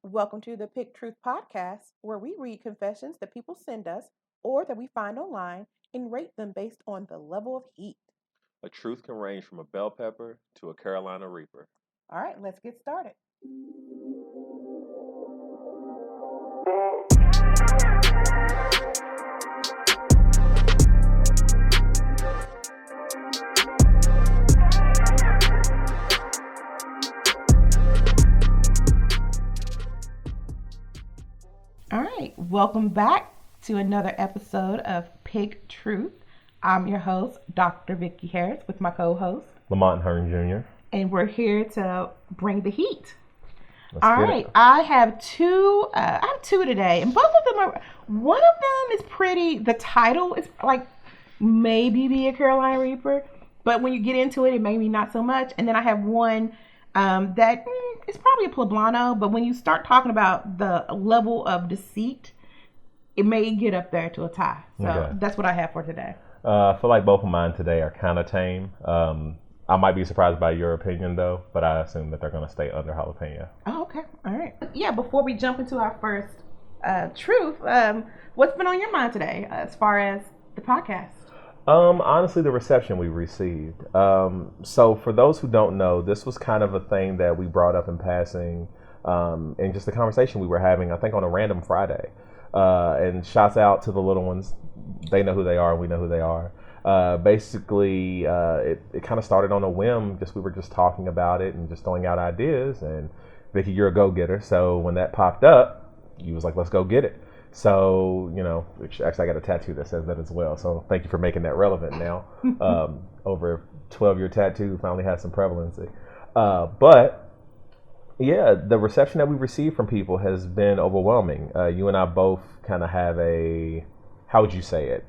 Welcome to the Pick Truth podcast, where we read confessions that people send us or that we find online and rate them based on the level of heat. A truth can range from a bell pepper to a Carolina Reaper. All right, let's get started. All right, welcome back to another episode of Pick Truth. I'm your host, Dr. Vicky Harris, with my co-host, LaMont Hearn Jr. and we're here to bring the heat. Let's All get right, it. I have two today, and both of them are. One of them is pretty. The title is like maybe be a Carolina Reaper, but when you get into it, maybe not so much. And then I have one that is probably a Poblano, but when you start talking about the level of deceit, it may get up there to a tie. So Okay. that's what I have for today. I feel like both of mine today are kind of tame. I might be surprised by your opinion, though, but I assume that they're going to stay under jalapeno. Oh, okay. All right. Yeah, before we jump into our first truth, what's been on your mind today as far as the podcast? Honestly, the reception we received. So for those who don't know, this was kind of a thing that we brought up in passing in just a conversation we were having, I think on a random Friday. And shouts out to the little ones. They know who they are and we know who they are. Basically, it kind of started on a whim. We were just talking about it and just throwing out ideas. And Vicky, you're a go-getter. So when that popped up, you was like, let's go get it. So, which actually I got a tattoo that says that as well. So thank you for making that relevant now. Over a 12-year tattoo finally has some prevalency. But yeah, the reception that we've received from people has been overwhelming. You and I both kind of have how would you say it?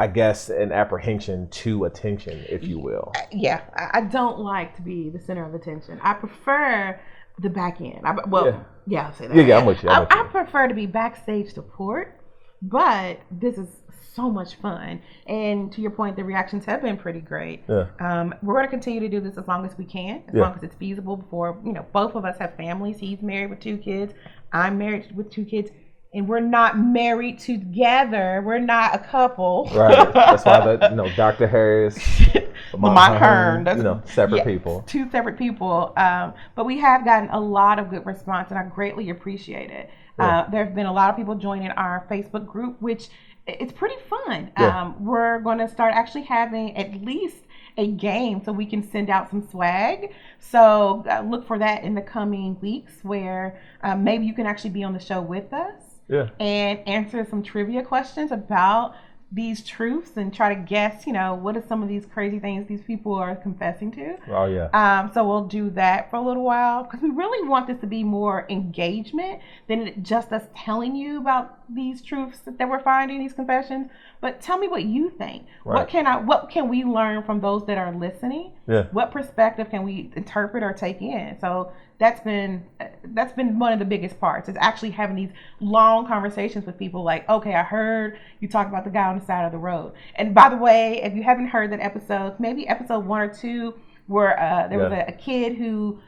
I guess an apprehension to attention, if you will. Yeah, I don't like to be the center of attention. I prefer the back end. I'll say that. Yeah, I'm with you. I prefer to be backstage support, but this is so much fun. And to your point, the reactions have been pretty great. Yeah. We're going to continue to do this as long as we can, as long as it's feasible. Before both of us have families. He's married with 2 kids. I'm married with 2 kids. And we're not married together. We're not a couple. Right. That's why Dr. Harris, LaMont Hearn, separate people. 2 separate people. But we have gotten a lot of good response, and I greatly appreciate it. Yeah. There have been a lot of people joining our Facebook group, which it's pretty fun. Yeah. We're going to start actually having at least a game so we can send out some swag. So look for that in the coming weeks, where maybe you can actually be on the show with us. Yeah. And answer some trivia questions about these truths and try to guess, what are some of these crazy things these people are confessing to. Oh, yeah. So we'll do that for a little while because we really want this to be more engagement than just us telling you about these truths that we're finding, these confessions. But tell me what you think. Right. What can we learn from those that are listening? Yeah. What perspective can we interpret or take in? So that's been one of the biggest parts, is actually having these long conversations with people like, okay, I heard you talk about the guy on the side of the road. And by the way, if you haven't heard that episode, maybe episode 1 or 2, where there was a kid who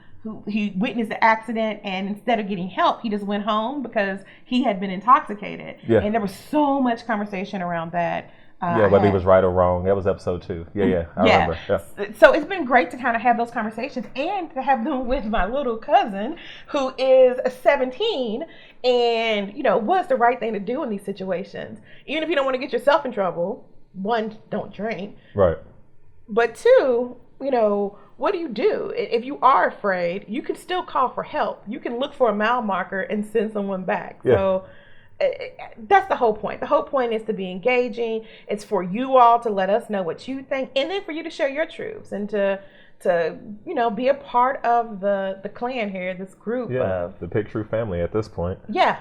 he witnessed the accident, and instead of getting help, he just went home because he had been intoxicated. Yeah. And there was so much conversation around that. Whether he was right or wrong. That was episode 2. Yeah, I remember. Yeah. So it's been great to kind of have those conversations and to have them with my little cousin who is 17. And, what's the right thing to do in these situations? Even if you don't want to get yourself in trouble, 1, don't drink. Right. But 2, what do you do? If you are afraid, you can still call for help. You can look for a mile marker and send someone back. Yeah. So that's the whole point. The whole point is to be engaging. It's for you all to let us know what you think, and then for you to share your truths and to be a part of the clan here, this group of the Pick Truth family at this point. Yeah.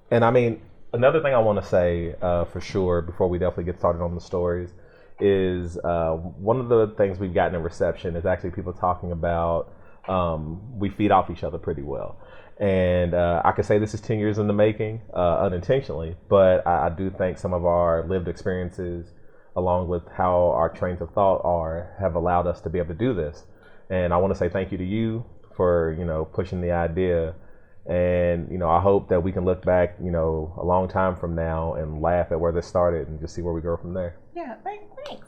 And I mean, another thing I want to say for sure before we definitely get started on the stories is one of the things we've gotten in reception is actually people talking about we feed off each other pretty well. And I could say this is 10 years in the making, unintentionally, but I do think some of our lived experiences, along with how our trains of thought have allowed us to be able to do this. And I want to say thank you to you for, you know, pushing the idea. And, you know, I hope that we can look back, you know, a long time from now and laugh at where this started and just see where we go from there. Yeah, thanks.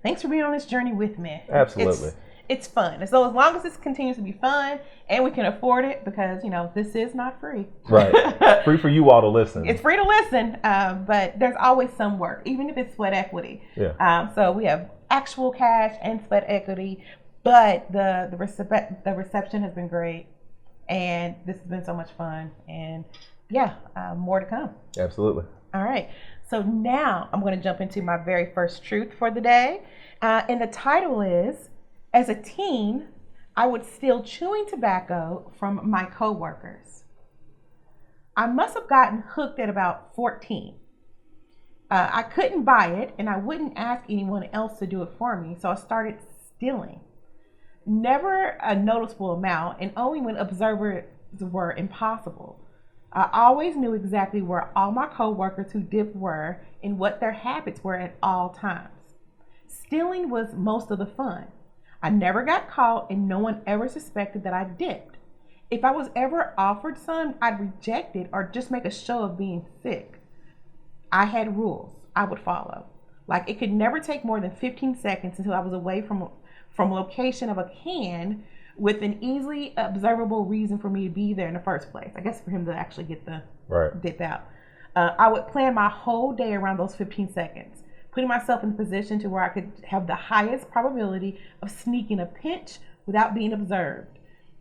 Thanks for being on this journey with me. Absolutely. It's fun. So as long as this continues to be fun and we can afford it, because, you know, this is not free. Right. Free for you all to listen. It's free to listen, but there's always some work, even if it's sweat equity. Yeah. So we have actual cash and sweat equity, but the reception has been great, and this has been so much fun, and yeah, more to come. Absolutely. All right. So now I'm going to jump into my very first truth for the day, and the title is, as a teen, I would steal chewing tobacco from my coworkers. I must have gotten hooked at about 14. I couldn't buy it, and I wouldn't ask anyone else to do it for me, so I started stealing. Never a noticeable amount, and only when observers were impossible. I always knew exactly where all my coworkers who dipped were and what their habits were at all times. Stealing was most of the fun. I never got caught, and no one ever suspected that I dipped. If I was ever offered some, I'd reject it or just make a show of being sick. I had rules I would follow. Like, it could never take more than 15 seconds until I was away from location of a can with an easily observable reason for me to be there in the first place. I guess for him to actually get the dip out. I would plan my whole day around those 15 seconds, putting myself in a position to where I could have the highest probability of sneaking a pinch without being observed.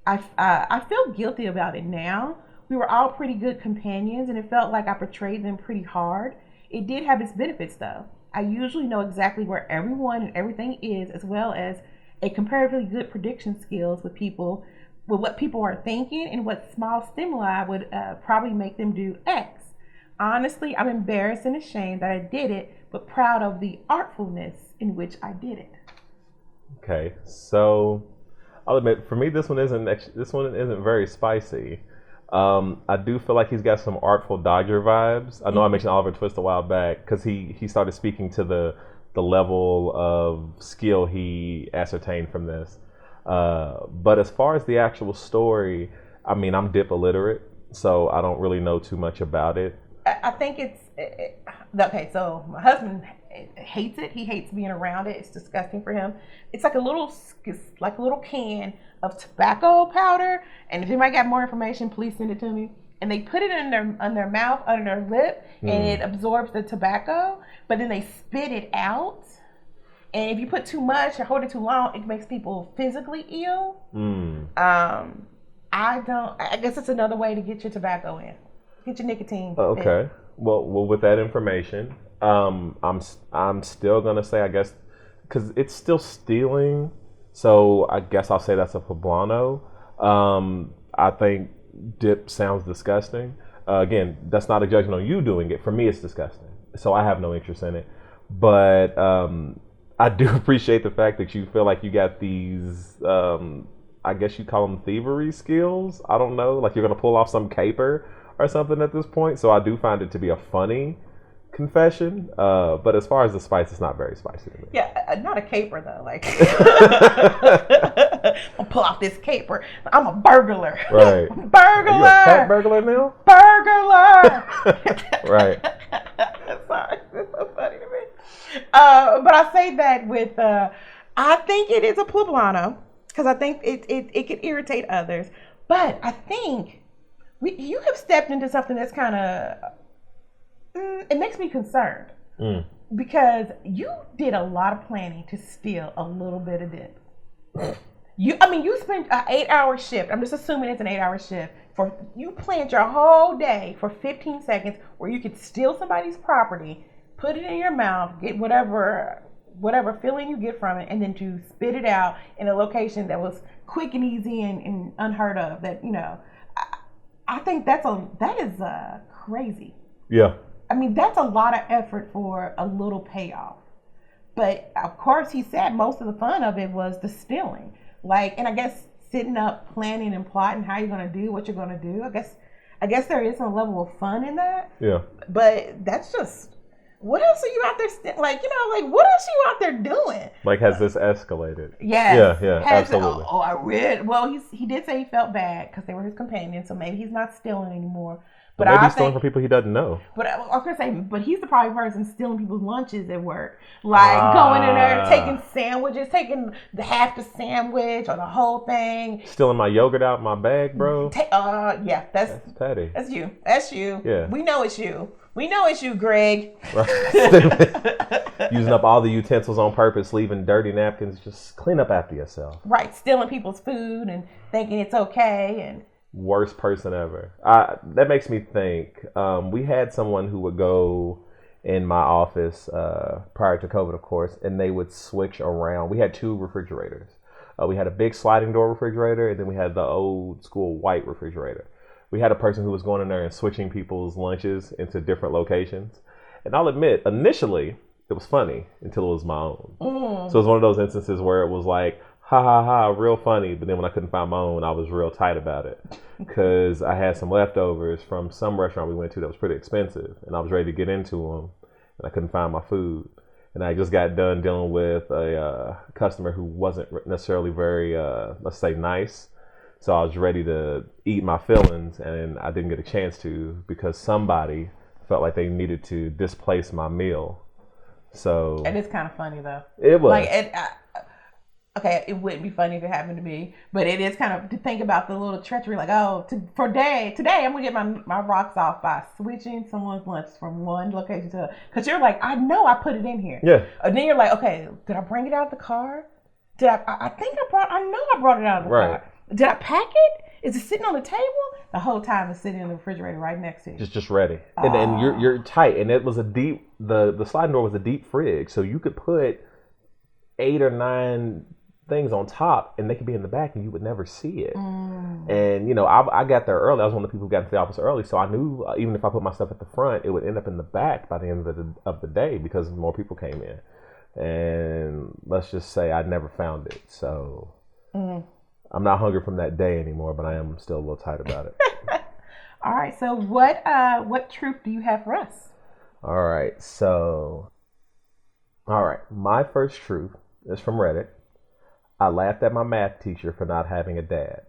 I feel guilty about it now. We were all pretty good companions, and it felt like I portrayed them pretty hard. It did have its benefits, though. I usually know exactly where everyone and everything is, as well as a comparatively good prediction skills with what people are thinking and what small stimuli would probably make them do X. Honestly, I'm embarrassed and ashamed that I did it, but proud of the artfulness in which I did it. Okay, so I'll admit, for me, this one isn't very spicy. I do feel like he's got some Artful Dodger vibes. I know I mentioned Oliver Twist a while back because he started speaking to the level of skill he ascertained from this. But as far as the actual story, I mean, I'm dip illiterate, so I don't really know too much about it. I think okay. So my husband hates it. He hates being around it. It's disgusting for him. It's like a little can of tobacco powder. And if anybody got more information, please send it to me. And they put it in their mouth, under their lip, and it absorbs the tobacco. But then they spit it out. And if you put too much or hold it too long, it makes people physically ill. I guess it's another way to get your tobacco in. Get your nicotine. Okay. In. Well, with that information, I'm still gonna say, I guess, because it's still stealing. So I guess I'll say that's a Poblano. I think dip sounds disgusting. Again, that's not a judgment on you doing it. For me, it's disgusting. So I have no interest in it. But I do appreciate the fact that you feel like you got these, I guess you call them thievery skills. I don't know, like you're gonna pull off some caper or something at this point. So I do find it to be a funny confession. But as far as the spice, it's not very spicy to me. Yeah, not a caper though. Like, I'll pull off this caper. I'm a burglar. Right. Burglar. Are you a cat burglar now? Burglar. Right. Sorry, it's so funny to me. But I say that with, I think it is a Poblano because I think it can irritate others. But I think you have stepped into something that's kind of, it makes me concerned because you did a lot of planning to steal a little bit of dip. You spent an 8-hour shift. I'm just assuming it's an 8-hour shift. You planned your whole day for 15 seconds where you could steal somebody's property, put it in your mouth, get whatever feeling you get from it, and then to spit it out in a location that was quick and easy and unheard of. That, you know, I think that is crazy. Yeah. I mean, that's a lot of effort for a little payoff. But of course, he said most of the fun of it was the stealing. Like, and I guess sitting up, planning and plotting how you're gonna do what you're gonna do. I guess there is some level of fun in that. Yeah. But that's just what else are you out there what else are you out there doing? Like, has this escalated? Yes. Yeah, absolutely. I read. Well, he did say he felt bad because they were his companions, so maybe he's not stealing anymore. But maybe he's stealing from people he doesn't know. But I was gonna say, but he's the probably person stealing people's lunches at work, like going in there, taking sandwiches, taking half the sandwich or the whole thing, stealing my yogurt out my bag, bro. Yeah, that's petty. That's you. That's you. Yeah, we know it's you. We know it's you, Greg. Right. Using up all the utensils on purpose, leaving dirty napkins. Just clean up after yourself. Right, stealing people's food and thinking it's okay and. Worst person ever. That makes me think. We had someone who would go in my office prior to COVID, of course, and they would switch around. We had 2 refrigerators. We had a big sliding door refrigerator, and then we had the old school white refrigerator. We had a person who was going in there and switching people's lunches into different locations. And I'll admit, initially, it was funny until it was my own. So it was one of those instances where it was like, ha ha ha, real funny. But then when I couldn't find my own, I was real tight about it because I had some leftovers from some restaurant we went to that was pretty expensive, and I was ready to get into them, and I couldn't find my food. And I just got done dealing with a customer who wasn't necessarily very, let's say, nice. So I was ready to eat my fillings, and I didn't get a chance to because somebody felt like they needed to displace my meal. So it is kind of funny though. It was like okay, it wouldn't be funny if it happened to me, but it is kind of to think about the little treachery, like, today I'm gonna get my rocks off by switching someone's lunch from one location to because you're like, I know I put it in here. Yeah. And then you're like, okay, did I bring it out of the car? I think I know I brought it out of the car. Did I pack it? Is it sitting on the table? The whole time it's sitting in the refrigerator right next to you. Just ready. And you're tight. And it was the sliding door was a deep fridge. So you could put 8 or 9 things on top and they could be in the back and you would never see it. And, I got there early. I was one of the people who got into the office early. So I knew even if I put my stuff at the front, it would end up in the back by the end of the day because more people came in. And let's just say I never found it. So... I'm not hungry from that day anymore, but I am still a little tight about it. All right. So what truth do you have for us? All right. My first truth is from Reddit. I laughed at my math teacher for not having a dad.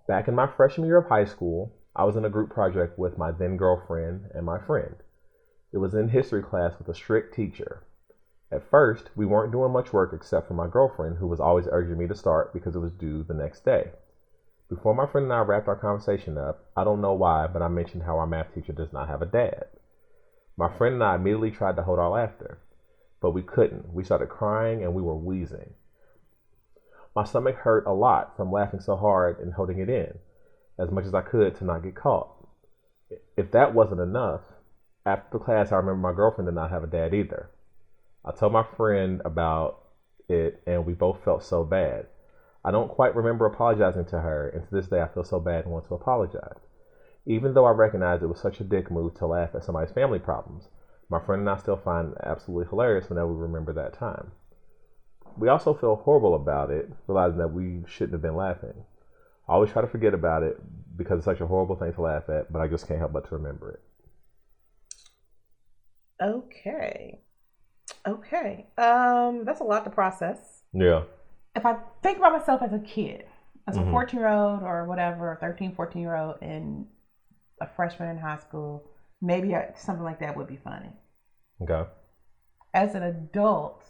Back in my freshman year of high school, I was in a group project with my then girlfriend and my friend. It was in history class with a strict teacher. At first, we weren't doing much work except for my girlfriend, who was always urging me to start because it was due the next day. Before my friend and I wrapped our conversation up, I don't know why, but I mentioned how our math teacher does not have a dad. My friend and I immediately tried to hold our laughter, but we couldn't. We started crying and we were wheezing. My stomach hurt a lot from laughing so hard and holding it in, as much as I could to not get caught. If that wasn't enough, after the class, I remember my girlfriend did not have a dad either. I told my friend about it, and we both felt so bad. I don't quite remember apologizing to her, and to this day I feel so bad and want to apologize. Even though I recognize it was such a dick move to laugh at somebody's family problems, my friend and I still find it absolutely hilarious whenever we remember that time. We also feel horrible about it, realizing that we shouldn't have been laughing. I always try to forget about it because it's such a horrible thing to laugh at, but I just can't help but to remember it. Okay. That's a lot to process. Yeah. If I think about myself as a kid, as a 14-year-old or whatever, 13, 14-year-old and a freshman in high school, maybe something like that would be funny. Okay. As an adult,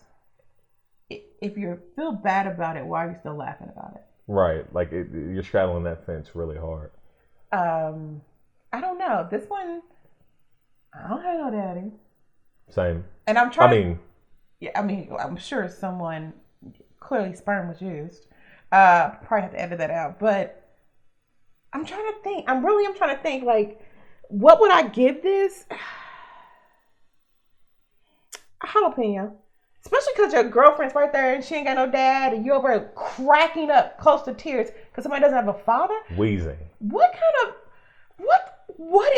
if you feel bad about it, why are you still laughing about it? Right. Like you're straddling that fence really hard. I don't know. This one, I don't have no daddy. Same. And I'm trying. I'm sure someone clearly sperm was used. Probably have to edit that out. But I'm trying to think. I'm trying to think. Like, what would I give this? A jalapeno. Especially because your girlfriend's right there and she ain't got no dad, and you're over cracking up close to tears because somebody doesn't have a father. Wheezing. What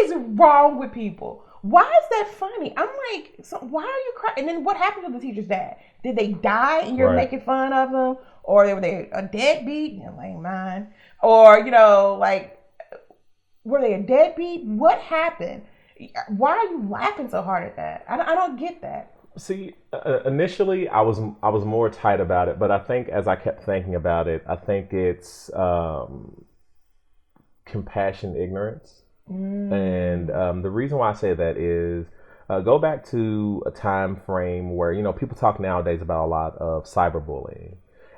is wrong with people? Why is that funny? I'm like, so why are you crying? And then what happened to the teacher's dad? Did they die and you're making fun of them? Or were they a deadbeat? Like mine. Or, were they a deadbeat? What happened? Why are you laughing so hard at that? I don't get that. See, initially I was more tight about it, but I think as I kept thinking about it, I think it's compassion ignorance. And the reason why I say that is go back to a time frame where, people talk nowadays about a lot of cyberbullying.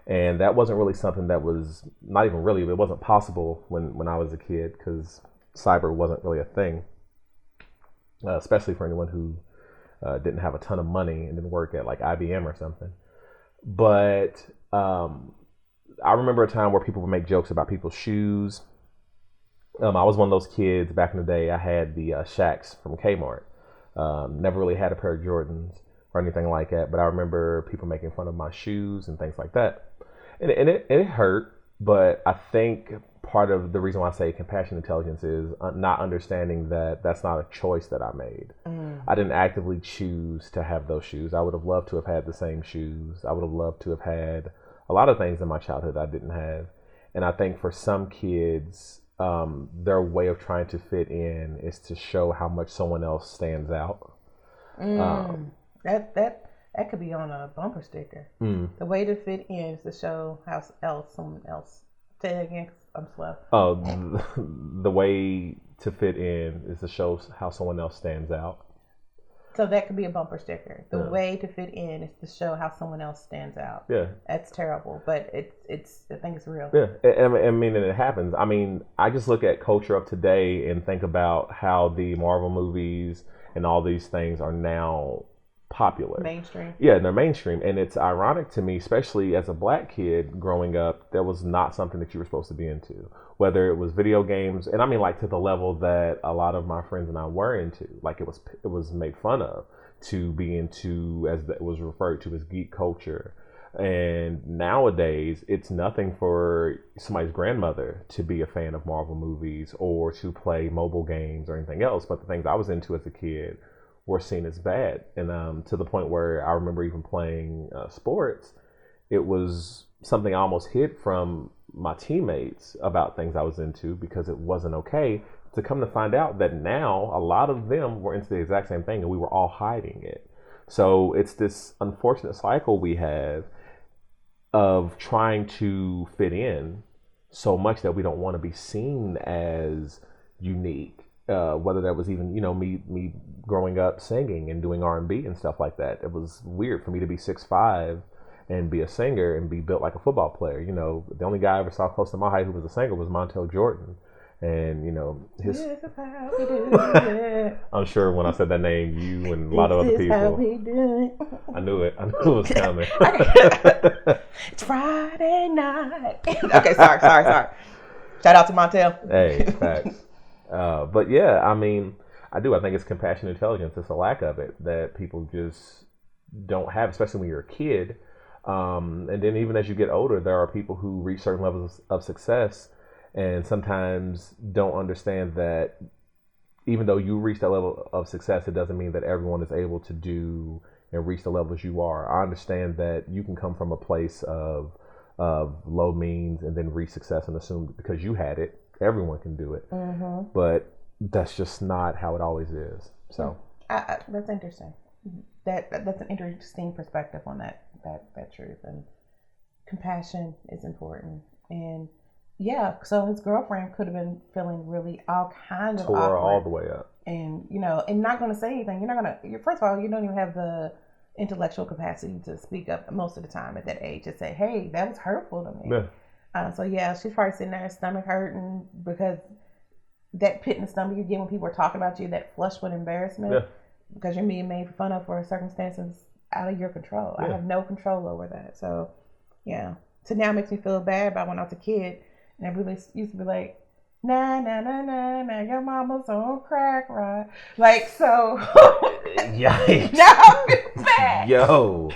And that wasn't really something that was not even really, it wasn't possible when I was a kid because cyber wasn't really a thing, especially for anyone who didn't have a ton of money and didn't work at like IBM or something. But I remember a time where people would make jokes about people's shoes. I was one of those kids back in the day. I had the Shaqs from Kmart. Never really had a pair of Jordans or anything like that. But I remember people making fun of my shoes and things like that. And it hurt. But I think part of the reason why I say compassion intelligence is not understanding that that's not a choice that I made. I didn't actively choose to have those shoes. I would have loved to have had the same shoes. I would have loved to have had a lot of things in my childhood I didn't have. And I think for some kids, their way of trying to fit in is to show how much someone else stands out. That could be on a bumper sticker. The way to fit in is to show how someone else. Say it again. I'm slow. Oh, the way to fit in is to show how someone else stands out. So that could be a bumper sticker. The way to fit in is to show how someone else stands out. Yeah. That's terrible, but it's I think it's real. Yeah, I mean, and it happens. I mean, I just look at culture of today and think about how the Marvel movies and all these things are now popular. Mainstream. Yeah, they're mainstream. And it's ironic to me, especially as a black kid growing up, that was not something that you were supposed to be into. Whether it was video games, and I mean like to the level that a lot of my friends and I were into. Like it was made fun of to be into, as it was referred to as geek culture. And nowadays, it's nothing for somebody's grandmother to be a fan of Marvel movies or to play mobile games or anything else. But the things I was into as a kid were seen as bad. And to the point where I remember even playing sports, it was something I almost hid from my teammates about things I was into because it wasn't okay, to come to find out that now a lot of them were into the exact same thing and we were all hiding it. So it's this unfortunate cycle we have of trying to fit in so much that we don't want to be seen as unique. Whether that was even, me growing up singing and doing R&B and stuff like that. It was weird for me to be 6'5" and be a singer and be built like a football player. The only guy I ever saw close to my height who was a singer was Montel Jordan. And, his... This is how we do it. I'm sure when I said that name, you and a lot of other people... How we do it. I knew it was coming. It's Friday night. Okay, sorry. Shout out to Montel. Hey, facts. But yeah, I mean, I think it's compassion intelligence. It's a lack of it that people just don't have, especially when you're a kid. And then even as you get older, there are people who reach certain levels of success and sometimes don't understand that even though you reach that level of success, it doesn't mean that everyone is able to do and reach the levels you are. I understand that you can come from a place of low means and then reach success and assume that because you had it, everyone can do it. But that's just not how it always is. So that's interesting. That's an interesting perspective on that truth. And compassion is important. And yeah, so his girlfriend could have been feeling really all kinds of awkward. Tore all the way up. And and not going to say anything. First of all, you don't even have the intellectual capacity to speak up most of the time at that age to say, hey, that was hurtful to me. Yeah. So yeah, she's probably sitting there, stomach hurting, because that pit in the stomach you get when people are talking about you, that flush with embarrassment, because you're being made fun of for circumstances out of your control. I have no control over that. So yeah. So now it makes me feel bad about when I was a kid and everybody used to be like, nah, your mama's on crack, right? Like, so. Yikes. Now I'm feeling bad. Yo.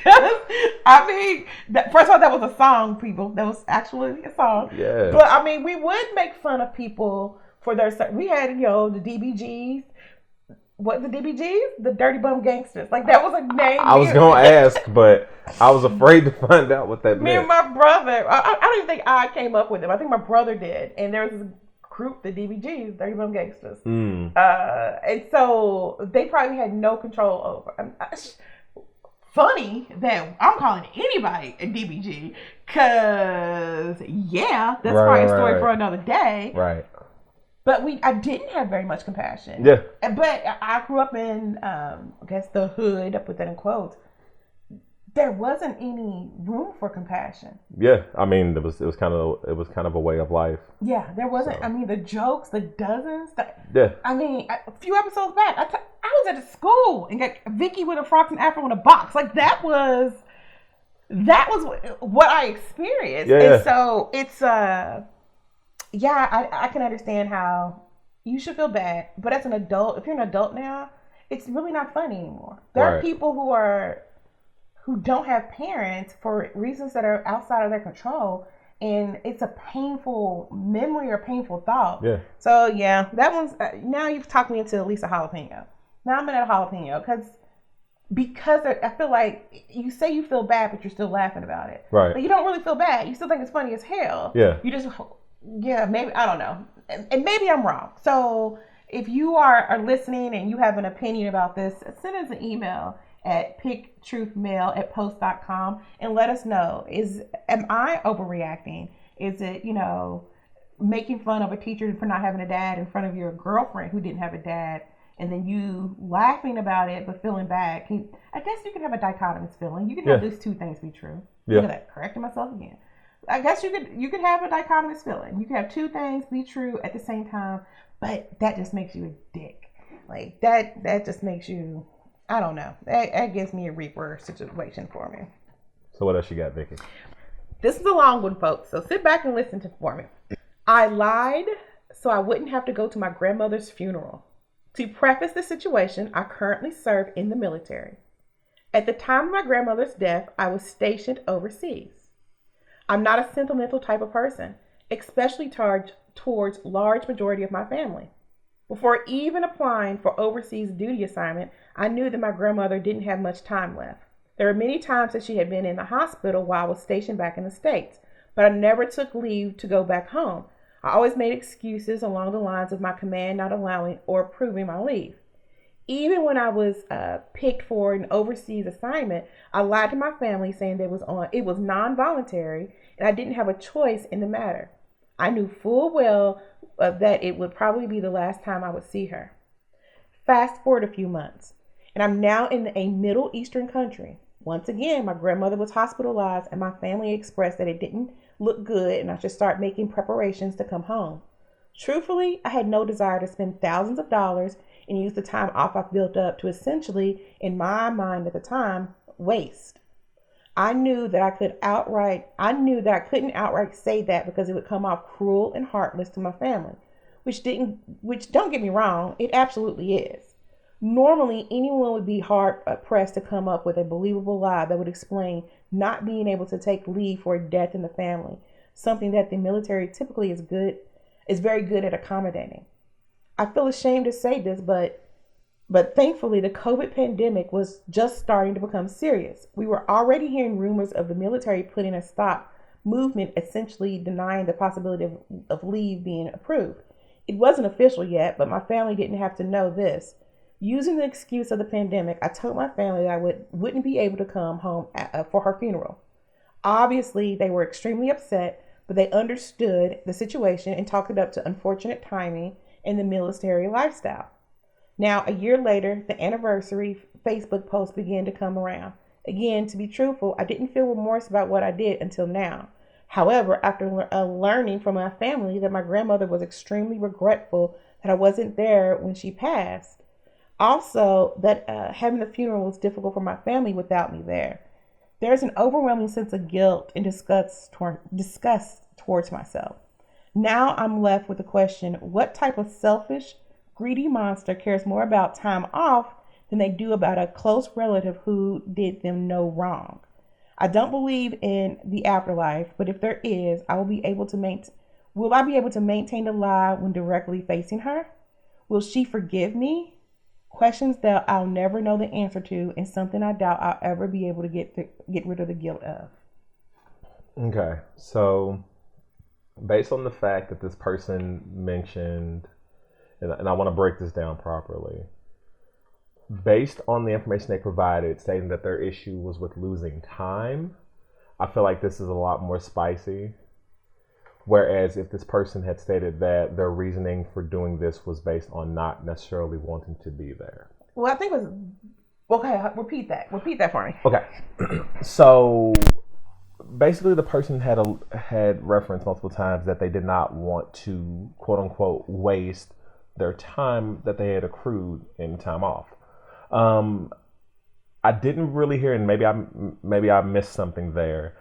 I mean, first of all, that was a song, people. That was actually a song. Yeah. But I mean, we would make fun of people for their. We had, the DBGs. What, the DBGs? The Dirty Bum Gangsters. Like, that was a name. I was going to ask, but I was afraid to find out what that meant. Me and my brother, I don't even think I came up with them. I think my brother did. And there was this group, the DBGs, 31 Gangsters. And so they probably had no control over. Funny that I'm calling anybody a DBG, because that's probably a story for another day. Right. But I didn't have very much compassion. Yeah. But I grew up in, I guess, the hood. I put that in quotes. There wasn't any room for compassion. Yeah, I mean, it was kind of a way of life. Yeah, there wasn't. So. I mean, the jokes, the dozens. Yeah. I mean, a few episodes back, I was at a school and got Vicky with a frocks and afro in a box. Like that was what I experienced. Yeah. And so it's I can understand how you should feel bad, but as an adult, if you're an adult now, it's really not funny anymore. There are people who don't have parents for reasons that are outside of their control, and it's a painful memory or painful thought. Yeah. So that one's now you've talked me into at least a jalapeno. Now I'm in a jalapeno because I feel like you say you feel bad, but you're still laughing about it. Right. But you don't really feel bad. You still think it's funny as hell. Yeah. You just maybe I don't know, and maybe I'm wrong. So if you are listening and you have an opinion about this, send us an email at picktruthmail@post.com and let us know. Am I overreacting? Is it, making fun of a teacher for not having a dad in front of your girlfriend who didn't have a dad, and then you laughing about it but feeling bad? I guess you can have a dichotomous feeling. You can have these two things be true. Look at that, correcting myself again. I guess you could have a dichotomous feeling. You can have two things be true at the same time, but that just makes you a dick. Like that just makes you, I don't know. That gives me a Reaper situation for me. So what else you got, Vicky? This is a long one, folks, so sit back and listen for me. I lied so I wouldn't have to go to my grandmother's funeral. To preface the situation, I currently serve in the military. At the time of my grandmother's death, I was stationed overseas. I'm not a sentimental type of person, especially towards large majority of my family. Before even applying for overseas duty assignment, I knew that my grandmother didn't have much time left. There were many times that she had been in the hospital while I was stationed back in the States, but I never took leave to go back home. I always made excuses along the lines of my command not allowing or approving my leave. Even when I was picked for an overseas assignment, I lied to my family saying that it was non-voluntary and I didn't have a choice in the matter. I knew full well that it would probably be the last time I would see her. Fast forward a few months, and I'm now in a Middle Eastern country. Once again, my grandmother was hospitalized and my family expressed that it didn't look good and I should start making preparations to come home. Truthfully, I had no desire to spend thousands of dollars and use the time off I've built up to essentially, in my mind at the time, waste. I knew that I couldn't outright say that because it would come off cruel and heartless to my family, which don't get me wrong, it absolutely is. Normally, anyone would be hard pressed to come up with a believable lie that would explain not being able to take leave for a death in the family, something that the military typically is very good at accommodating. I feel ashamed to say this, but thankfully the COVID pandemic was just starting to become serious. We were already hearing rumors of the military putting a stop movement, essentially denying the possibility of leave being approved. It wasn't official yet, but my family didn't have to know this. Using the excuse of the pandemic, I told my family that I wouldn't be able to come home for her funeral. Obviously, they were extremely upset, but they understood the situation and talked it up to unfortunate timing in the military lifestyle. Now, a year later, the anniversary Facebook post began to come around. Again, to be truthful, I didn't feel remorse about what I did until now. However, after learning from my family that my grandmother was extremely regretful that I wasn't there when she passed. Also, that having the funeral was difficult for my family without me there. There's an overwhelming sense of guilt and disgust towards myself. Now I'm left with the question, what type of selfish, greedy monster cares more about time off than they do about a close relative who did them no wrong? I don't believe in the afterlife, but if there is, will I be able to maintain the lie when directly facing her? Will she forgive me? Questions that I'll never know the answer to, and something I doubt I'll ever be able to get rid of the guilt of. Okay, so based on the fact that this person mentioned, and I want to break this down properly, based on the information they provided, stating that their issue was with losing time, I feel like this is a lot more spicy. Whereas if this person had stated that their reasoning for doing this was based on not necessarily wanting to be there. Well, I think it was, okay, repeat that. Repeat that for me. Okay. So basically the person had referenced multiple times that they did not want to, quote unquote, waste their time that they had accrued in time off. I didn't really hear, and maybe I missed something there.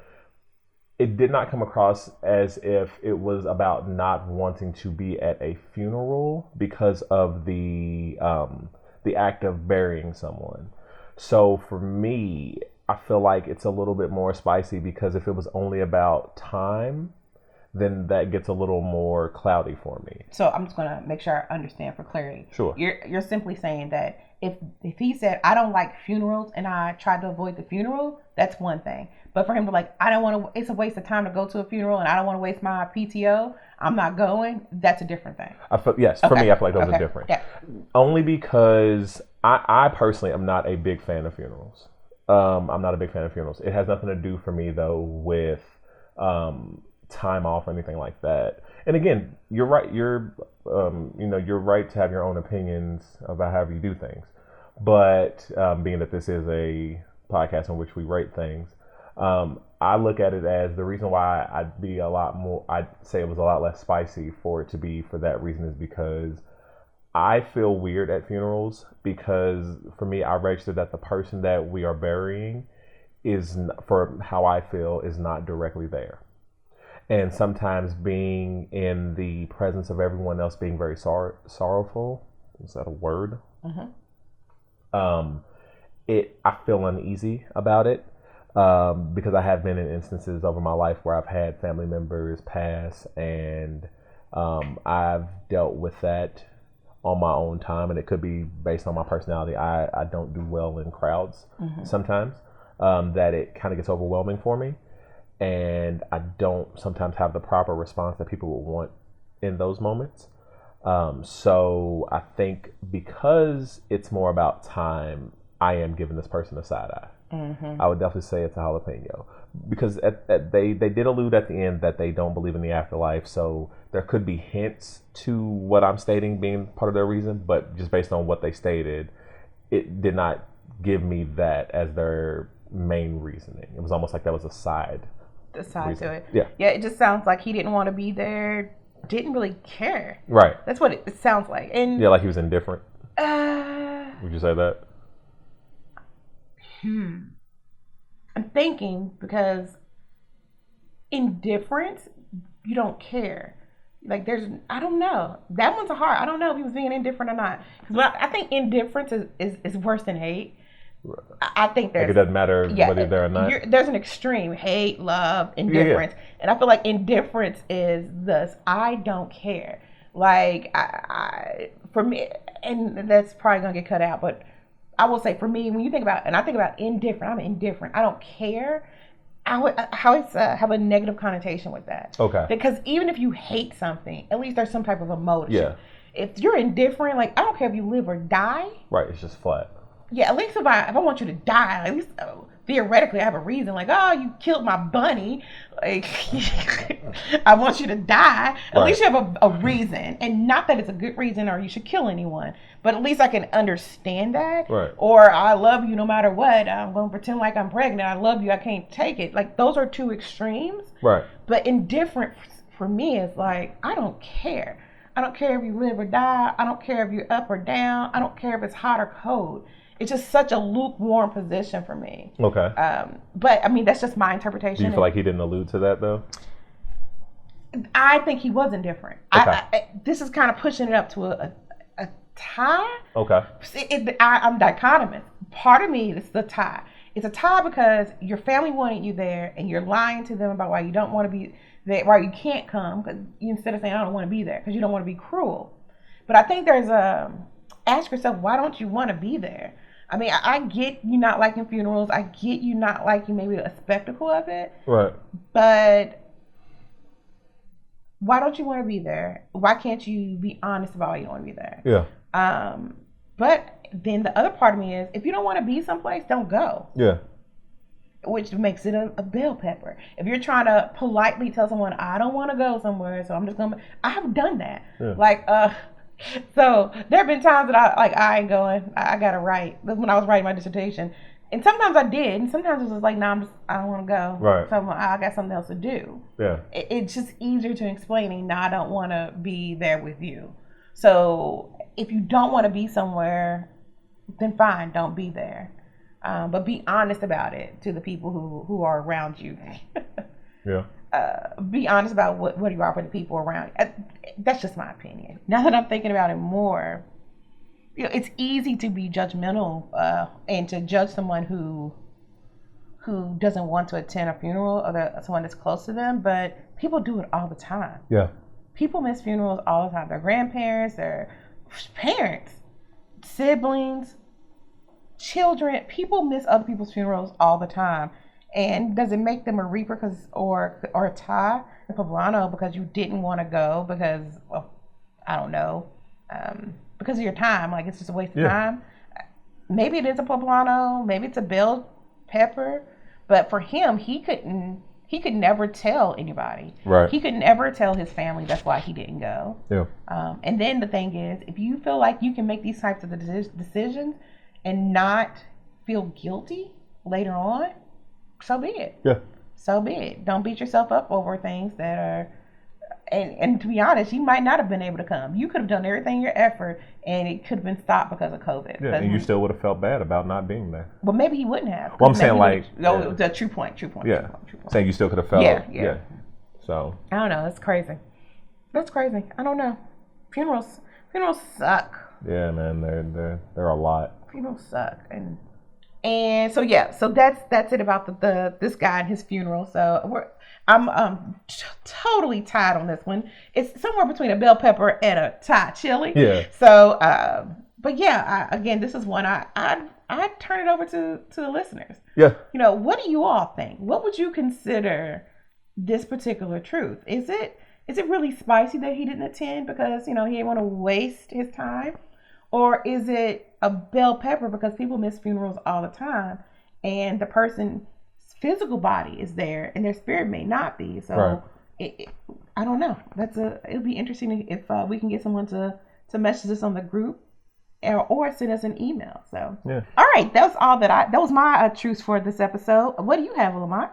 It did not come across as if it was about not wanting to be at a funeral because of the act of burying someone. So for me, I feel like it's a little bit more spicy because if it was only about time, then that gets a little more cloudy for me. So I'm just gonna make sure I understand for clarity. Sure. You're simply saying that if he said I don't like funerals and I tried to avoid the funeral, that's one thing. But for him to I don't want to. It's a waste of time to go to a funeral, and I don't want to waste my PTO. I'm not going. That's a different thing. Yes, for me, I feel like those are different. Yeah. Only because I personally am not a big fan of funerals. I'm not a big fan of funerals. It has nothing to do for me though with time off or anything like that. And again, you're right. You're right to have your own opinions about however you do things. But being that this is a podcast in which we rate things, I look at it as the reason why I'd say it was a lot less spicy for it to be for that reason is because I feel weird at funerals because for me, I registered that the person that we are burying is, for how I feel, is not directly there. And sometimes being in the presence of everyone else being very sorrowful, is that a word? Mm-hmm. I feel uneasy about it because I have been in instances over my life where I've had family members pass and I've dealt with that on my own time, and it could be based on my personality. I don't do well in crowds sometimes, that it kind of gets overwhelming for me. And I don't sometimes have the proper response that people would want in those moments. So I think because it's more about time, I am giving this person a side eye. Mm-hmm. I would definitely say it's a jalapeno because they did allude at the end that they don't believe in the afterlife. So there could be hints to what I'm stating being part of their reason, but just based on what they stated, it did not give me that as their main reasoning. It was almost like that was a side. The side reason to it. Yeah. Yeah, it just sounds like he didn't want to be there, didn't really care. Right. That's what it sounds like. And yeah, like he was indifferent. Would you say that? I'm thinking because indifference, you don't care. Like I don't know. That one's a hard. I don't know if he was being indifferent or not. Because I think indifference is worse than hate. I think it doesn't matter whether you're there or not. There's an extreme: hate, love, indifference, and I feel like indifference is this. I don't care. Like I for me, and that's probably gonna get cut out. But I will say, for me, when you think about, and I think about indifferent, I'm indifferent. I don't care. I always have a negative connotation with that. Okay. Because even if you hate something, at least there's some type of emotion. Yeah. If you're indifferent, like I don't care if you live or die. Right. It's just flat. Yeah, at least if I want you to die, at least theoretically I have a reason. Like, oh, you killed my bunny. Like, I want you to die. At least you have a reason. And not that it's a good reason or you should kill anyone. But at least I can understand that. Right. Or I love you no matter what. I'm going to pretend like I'm pregnant. I love you. I can't take it. Like, those are two extremes. Right. But indifferent for me is like, I don't care. I don't care if you live or die. I don't care if you're up or down. I don't care if it's hot or cold. It's just such a lukewarm position for me. Okay. But I mean, that's just my interpretation. Do you feel like he didn't allude to that though? I think he was indifferent. Okay. This is kind of pushing it up to a tie. Okay. I'm dichotomous. Part of me is the tie. It's a tie because your family wanted you there, and you're lying to them about why you don't want to be there, why you can't come, because instead of saying I don't want to be there, because you don't want to be cruel. But I think there's ask yourself, why don't you want to be there? I mean, I get you not liking funerals. I get you not liking maybe a spectacle of it. Right. But Why don't you want to be there? Why can't you be honest about why you don't want to be there? Yeah. But then the other part of me is, if you don't want to be someplace, don't go. Yeah. Which makes it a bell pepper. If you're trying to politely tell someone, I don't want to go somewhere, so I'm just going to, I have done that. Yeah. Like, so there have been times that I ain't going, I got to write. That's when I was writing my dissertation. And sometimes I did, and sometimes it was like, no, I don't want to go. Right. So I got something else to do. Yeah. It's just easier to explain, no, I don't want to be there with you. So if you don't want to be somewhere, then fine, don't be there. But be honest about it to the people who are around you. Yeah. Be honest about what you are for the people around you. That's just my opinion. Now that I'm thinking about it more, it's easy to be judgmental and to judge someone who doesn't want to attend a funeral or someone that's close to them, but people do it all the time. Yeah. People miss funerals all the time. Their grandparents, their parents, siblings, children. People miss other people's funerals all the time. And does it make them a reaper or a tie in Poblano because you didn't want to go because, well, I don't know, because of your time? Like, it's just a waste of time. Maybe it is a Poblano. Maybe it's a bell pepper. But for him, he could never tell anybody. Right. He could never tell his family that's why he didn't go. Yeah. And then the thing is, if you feel like you can make these types of decisions and not feel guilty later on, so be it. Yeah. So be it. Don't beat yourself up over things that are, and to be honest, you might not have been able to come. You could have done everything in your effort, and it could have been stopped because of COVID. Yeah, and you still would have felt bad about not being there. Well, maybe he wouldn't have. Well, I'm saying the true point. Yeah. Saying you still could have felt. Yeah. So. I don't know. It's crazy. That's crazy. I don't know. Funerals suck. Yeah, man. They're a lot. Funerals suck. And so that's it about this guy and his funeral. So I'm totally tied on this one. It's somewhere between a bell pepper and a Thai chili. Yeah. So but yeah, again, this is one I turn it over to the listeners. Yeah. What do you all think? What would you consider this particular truth? Is it really spicy that he didn't attend because he didn't want to waste his time? Or is it a bell pepper because people miss funerals all the time and the person's physical body is there and their spirit may not be? So I don't know. It'll be interesting if we can get someone to message us on the group or send us an email. So all right, that was my truth for this episode. What do you have, LaMont?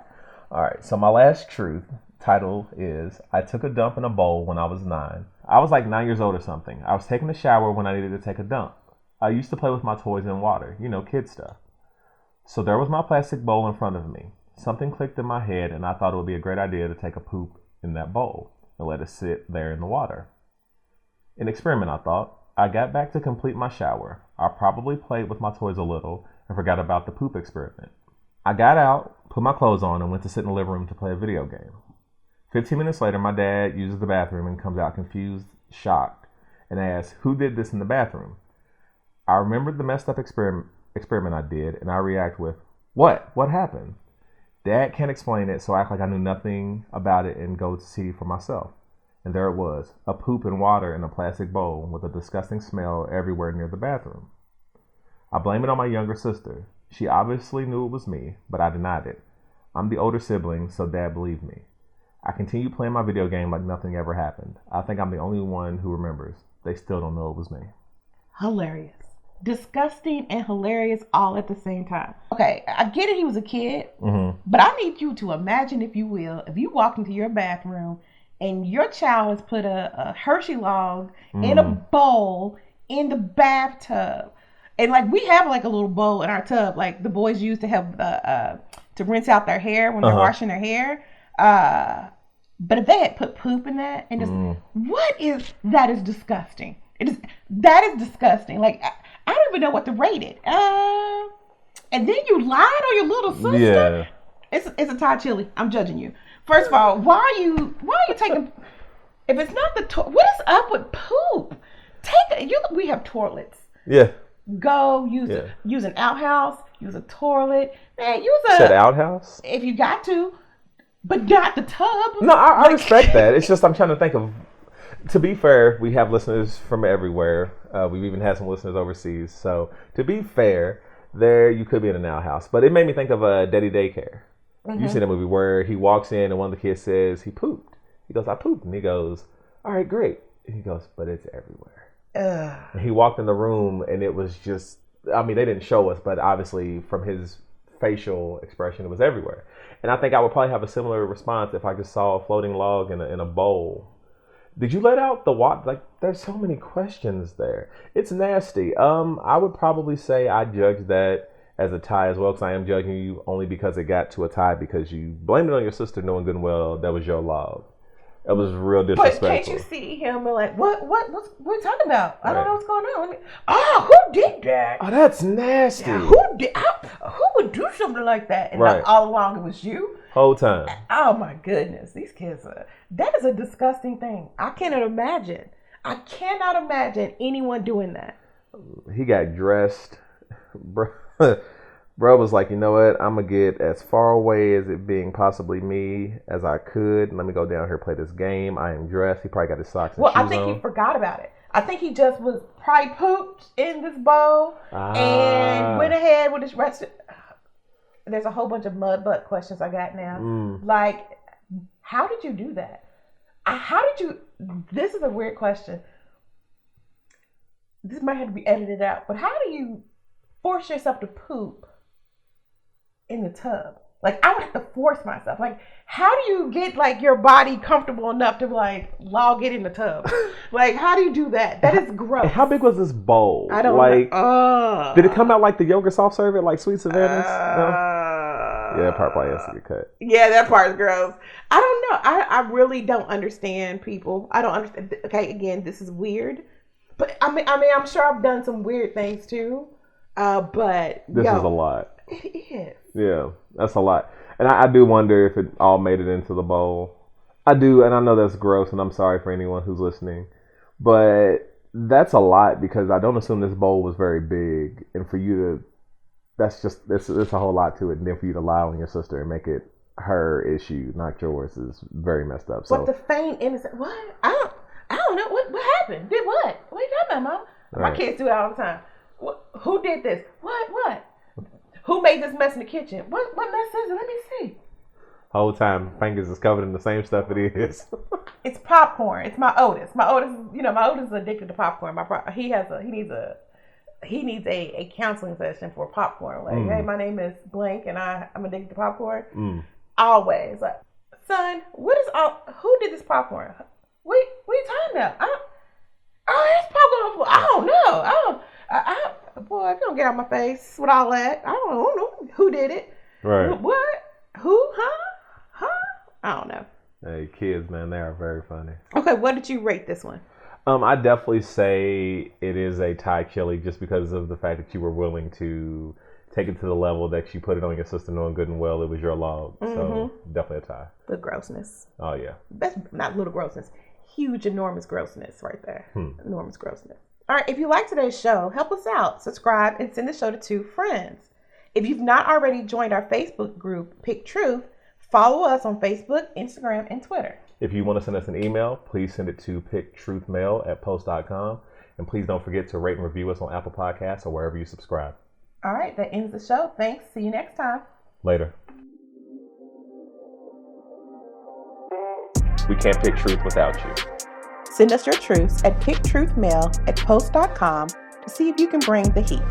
All right, so my last truth title is, I took a dump in a bowl when I was 9. I was like 9 years old or something. I was taking a shower when I needed to take a dump. I used to play with my toys in water, kid stuff. So there was my plastic bowl in front of me. Something clicked in my head and I thought it would be a great idea to take a poop in that bowl and let it sit there in the water. An experiment, I thought. I got back to complete my shower. I probably played with my toys a little and forgot about the poop experiment. I got out, put my clothes on, and went to sit in the living room to play a video game. 15 minutes later, my dad uses the bathroom and comes out confused, shocked, and asks, "Who did this in the bathroom?" I remembered the messed up experiment I did, and I react with, "What? What happened?" Dad can't explain it, so I act like I knew nothing about it and go to see for myself. And there it was, a poop and water in a plastic bowl with a disgusting smell everywhere near the bathroom. I blame it on my younger sister. She obviously knew it was me, but I denied it. I'm the older sibling, so Dad believed me. I continued playing my video game like nothing ever happened. I think I'm the only one who remembers. They still don't know it was me. Hilarious. Disgusting and hilarious all at the same time. Okay, I get it, he was a kid, but I need you to imagine, if you will, if you walk into your bathroom and your child has put a Hershey log in a bowl in the bathtub. And like we have like a little bowl in our tub, like the boys use to have to rinse out their hair when they're washing their hair. But if they had put poop in that and just that is disgusting. That is disgusting. Like I don't even know what to rate it. And then you lied on your little sister. Yeah. It's a Thai chili. I'm judging you. First of all, why are you taking? If it's not what is up with poop? We have toilets. Yeah. Go use an outhouse. Use a toilet. Man, Said outhouse. If you got to. But not the tub. No, I respect that. It's just I'm trying to think of. To be fair, we have listeners from everywhere. We've even had some listeners overseas. So to be fair, there you could be in an outhouse. But it made me think of a Daddy Daycare. Mm-hmm. You see that movie where he walks in and one of the kids says he pooped. He goes, I pooped. And he goes, all right, great. And he goes, but it's everywhere. And he walked in the room and it was just, I mean, they didn't show us, but obviously from his facial expression, it was everywhere. And I think I would probably have a similar response if I just saw a floating log in a bowl. Did you let out the water? Like, there's so many questions there. It's nasty. I would probably say I judge that as a tie as well, because I am judging you only because it got to a tie because you blamed it on your sister knowing good and well that was your log. That was real disrespectful. But can't you see him and like, what are you talking about? I don't know what's going on. Who did that? Oh, that's nasty. Yeah, who would do something like that? And right. All along it was you? Whole time. Oh my goodness. These kids that is a disgusting thing. I cannot imagine anyone doing that. He got dressed. Bro was like, you know what? I'm going to get as far away as it being possibly me as I could. Let me go down here and play this game. I am dressed. He probably got his socks and shoes on. Well, I think he forgot about it. I think he just was probably pooped in this bowl and went ahead with his rest. There's a whole bunch of mud butt questions I got now. Like, how did you do that? This is a weird question. This might have to be edited out, but how do you force yourself to poop in the tub? Like, I would have to force myself. Like, how do you get like your body comfortable enough to like log it in the tub? Like, how do you do that? That is gross. How big was this bowl? I don't know. Did it come out like the yogurt soft serve at like Sweet Savannah's? No? Yeah, that part probably has to get cut. Yeah, that part's gross. I don't know. I really don't understand people. I don't understand. Okay, again, this is weird. But I mean, I'm sure I've done some weird things too. But this is a lot. It is. Yeah, that's a lot. And I do wonder if it all made it into the bowl. I do, and I know that's gross, and I'm sorry for anyone who's listening. But that's a lot because I don't assume this bowl was very big. And for you to, there's a whole lot to it. And then for you to lie on your sister and make it her issue, not yours, is very messed up. So, but the feign innocent, what? I don't know. What happened? Did what? What are you talking about, Mom? Right. My kids do it all the time. Who did this? What? Who made this mess in the kitchen? What mess is it? Let me see. Whole time, fingers is covered in the same stuff it is. It's popcorn. It's my Otis. My Otis is addicted to popcorn. He needs a counseling session for popcorn. Like, hey, my name is blank, and I'm addicted to popcorn. Always, like, son, who did this popcorn? What are you talking about? It's popcorn. I don't know. Boy, if you don't get out of my face with all that, I don't know who did it. Right. What? Who? Huh? I don't know. Hey, kids, man, they are very funny. Okay, what did you rate this one? I definitely say it is a tie chili just because of the fact that you were willing to take it to the level that you put it on your sister knowing good and well it was your log. So definitely a tie. The grossness. Oh, yeah. That's not little grossness. Huge, enormous grossness right there. Enormous grossness. All right, if you like today's show, help us out. Subscribe and send the show to 2 friends. If you've not already joined our Facebook group, Pick Truth, follow us on Facebook, Instagram, and Twitter. If you want to send us an email, please send it to picktruthmail@post.com. And please don't forget to rate and review us on Apple Podcasts or wherever you subscribe. All right, that ends the show. Thanks. See you next time. Later. We can't pick truth without you. Send us your truths at picktruthmail@post.com to see if you can bring the heat.